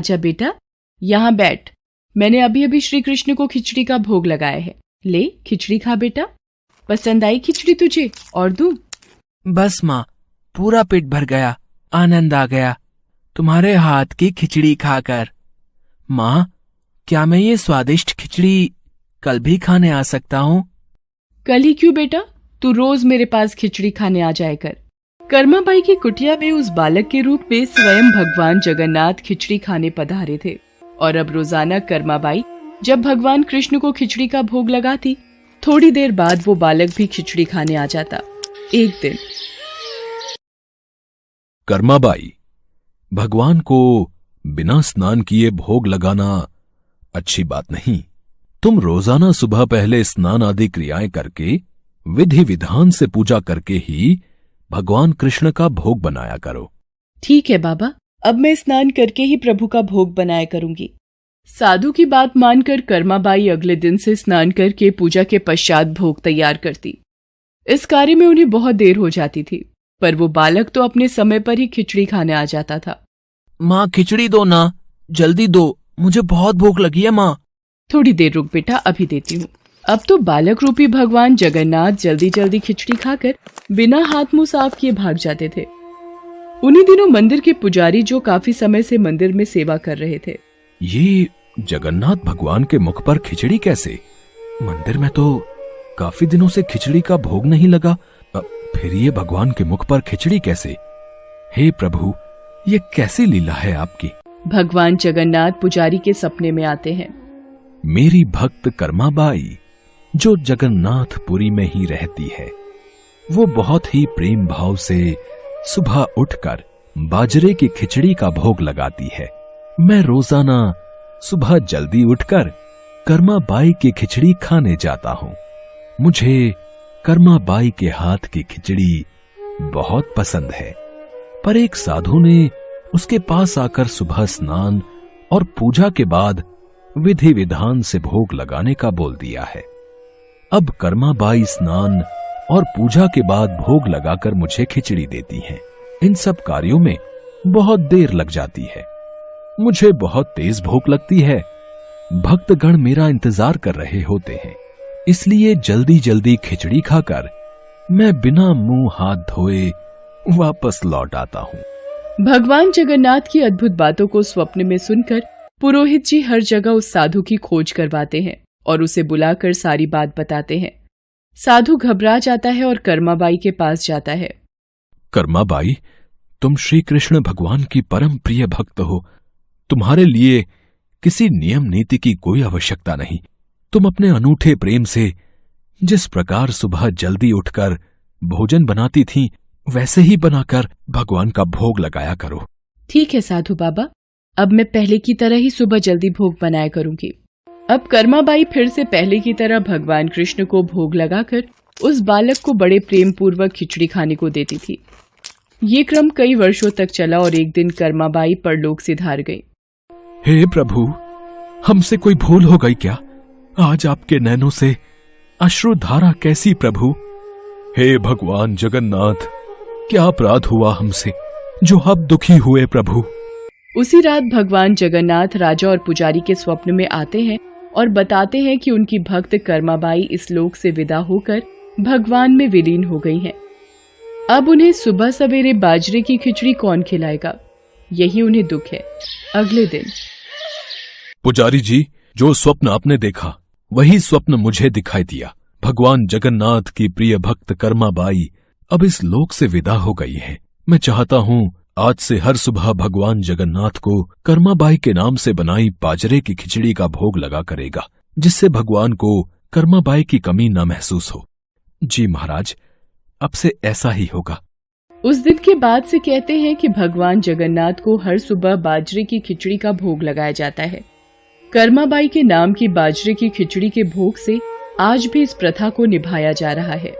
अच्छा बेटा, यहाँ बैठ। मैंने अभी अभी श्री कृष्ण को खिचड़ी का भोग लगाया है। ले खिचड़ी खा बेटा। पसंद आई खिचड़ी तुझे? और दूं? बस माँ, पूरा पेट भर गया, आनंद आ गया तुम्हारे हाथ की खिचड़ी खाकर। माँ, क्या मैं ये स्वादिष्ट खिचड़ी कल भी खाने आ सकता हूँ? कल ही क्यों बेटा, तू रोज मेरे पास खिचड़ी खाने आ जाया कर। कर्माबाई की कुटिया में उस बालक के रूप में स्वयं भगवान जगन्नाथ खिचड़ी खाने पधारे थे। और अब रोजाना कर्माबाई जब भगवान कृष्ण को खिचड़ी का भोग लगाती, थोड़ी देर बाद वो बालक भी खिचड़ी खाने आ जाता। एक दिन कर्माबाई, भगवान को बिना स्नान किए भोग लगाना अच्छी बात नहीं। तुम रोजाना सुबह पहले स्नान आदि क्रियाएं करके विधि विधान से पूजा करके ही भगवान कृष्ण का भोग बनाया करो। ठीक है बाबा, अब मैं स्नान करके ही प्रभु का भोग बनाया करूंगी। साधु की बात मानकर कर्माबाई अगले दिन से स्नान करके पूजा के पश्चात भोग तैयार करती। इस कार्य में उन्हें बहुत देर हो जाती थी, पर वो बालक तो अपने समय पर ही खिचड़ी खाने आ जाता था। माँ, खिचड़ी दो ना, जल्दी दो, मुझे बहुत भूख लगी है माँ। थोड़ी देर रुक बेटा, अभी देती हूँ। अब तो बालक रूपी भगवान जगन्नाथ जल्दी जल्दी खिचड़ी खाकर बिना हाथ मुंह साफ किए भाग जाते थे। उन्हीं दिनों मंदिर के पुजारी, जो काफी समय से मंदिर में सेवा कर रहे थे, ये जगन्नाथ भगवान के मुख पर खिचड़ी कैसे? मंदिर में तो काफी दिनों से खिचड़ी का भोग नहीं लगा, फिर ये भगवान के मुख पर खिचड़ी कैसे? हे प्रभु, ये कैसी लीला है आपकी? भगवान जगन्नाथ पुजारी के सपने में आते हैं। मेरी भक्त कर्माबाई, जो जगन्नाथपुरी में ही रहती है, वो बहुत ही प्रेम भाव से सुबह उठकर बाजरे की खिचड़ी का भोग लगाती है। मैं रोजाना सुबह जल्दी उठकर कर्माबाई की खिचड़ी खाने जाता हूँ। मुझे कर्माबाई के हाथ की खिचड़ी बहुत पसंद है। पर एक साधु ने उसके पास आकर सुबह स्नान और पूजा के बाद विधि विधान से भोग लगाने का बोल दिया है। अब कर्माबाई स्नान और पूजा के बाद भोग लगाकर मुझे खिचड़ी देती हैं। इन सब कार्यों में बहुत देर लग जाती है। मुझे बहुत तेज भूख लगती है। भक्तगण मेरा इंतजार कर रहे होते हैं, इसलिए जल्दी जल्दी खिचड़ी खाकर मैं बिना मुंह हाथ धोए वापस लौट आता हूँ। भगवान जगन्नाथ की अद्भुत बातों को स्वप्न में सुनकर पुरोहित जी हर जगह उस साधु की खोज करवाते हैं और उसे बुलाकर सारी बात बताते हैं। साधु घबरा जाता है और कर्माबाई के पास जाता है। कर्माबाई, तुम श्री कृष्ण भगवान की परम प्रिय भक्त हो। तुम्हारे लिए किसी नियम नीति की कोई आवश्यकता नहीं। तुम अपने अनूठे प्रेम से जिस प्रकार सुबह जल्दी उठकर भोजन बनाती थीं, वैसे ही बनाकर भगवान का भोग लगाया करो। ठीक है साधु बाबा, अब मैं पहले की तरह ही सुबह जल्दी भोग बनाया करूंगी। अब कर्माबाई फिर से पहले की तरह भगवान कृष्ण को भोग लगाकर उस बालक को बड़े प्रेम पूर्वक खिचड़ी खाने को देती थी। ये क्रम कई वर्षों तक चला और एक दिन कर्माबाई परलोक सिधार गई। हे प्रभु, हमसे कोई भूल हो गई क्या? आज आपके नैनों से अश्रुधारा कैसी प्रभु? हे भगवान जगन्नाथ, क्या अपराध हुआ हमसे जो अब दुखी हुए प्रभु? उसी रात भगवान जगन्नाथ राजा और पुजारी के स्वप्न में आते हैं और बताते हैं कि उनकी भक्त कर्माबाई इस लोक से विदा होकर भगवान में विलीन हो गई हैं। अब उन्हें सुबह सवेरे बाजरे की खिचड़ी कौन खिलाएगा, यही उन्हें दुख है। अगले दिन पुजारी जी, जो स्वप्न आपने देखा वही स्वप्न मुझे दिखाई दिया। भगवान जगन्नाथ की प्रिय भक्त कर्माबाई अब इस लोक से विदा हो गई है। मैं चाहता हूँ आज से हर सुबह भगवान जगन्नाथ को कर्माबाई के नाम से बनाई बाजरे की खिचड़ी का भोग लगा करेगा, जिससे भगवान को कर्माबाई की कमी न महसूस हो। जी महाराज, अब से ऐसा ही होगा। उस दिन के बाद से कहते हैं कि भगवान जगन्नाथ को हर सुबह बाजरे की खिचड़ी का भोग लगाया जाता है। कर्माबाई के नाम की बाजरे की खिचड़ी के भोग से आज भी इस प्रथा को निभाया जा रहा है।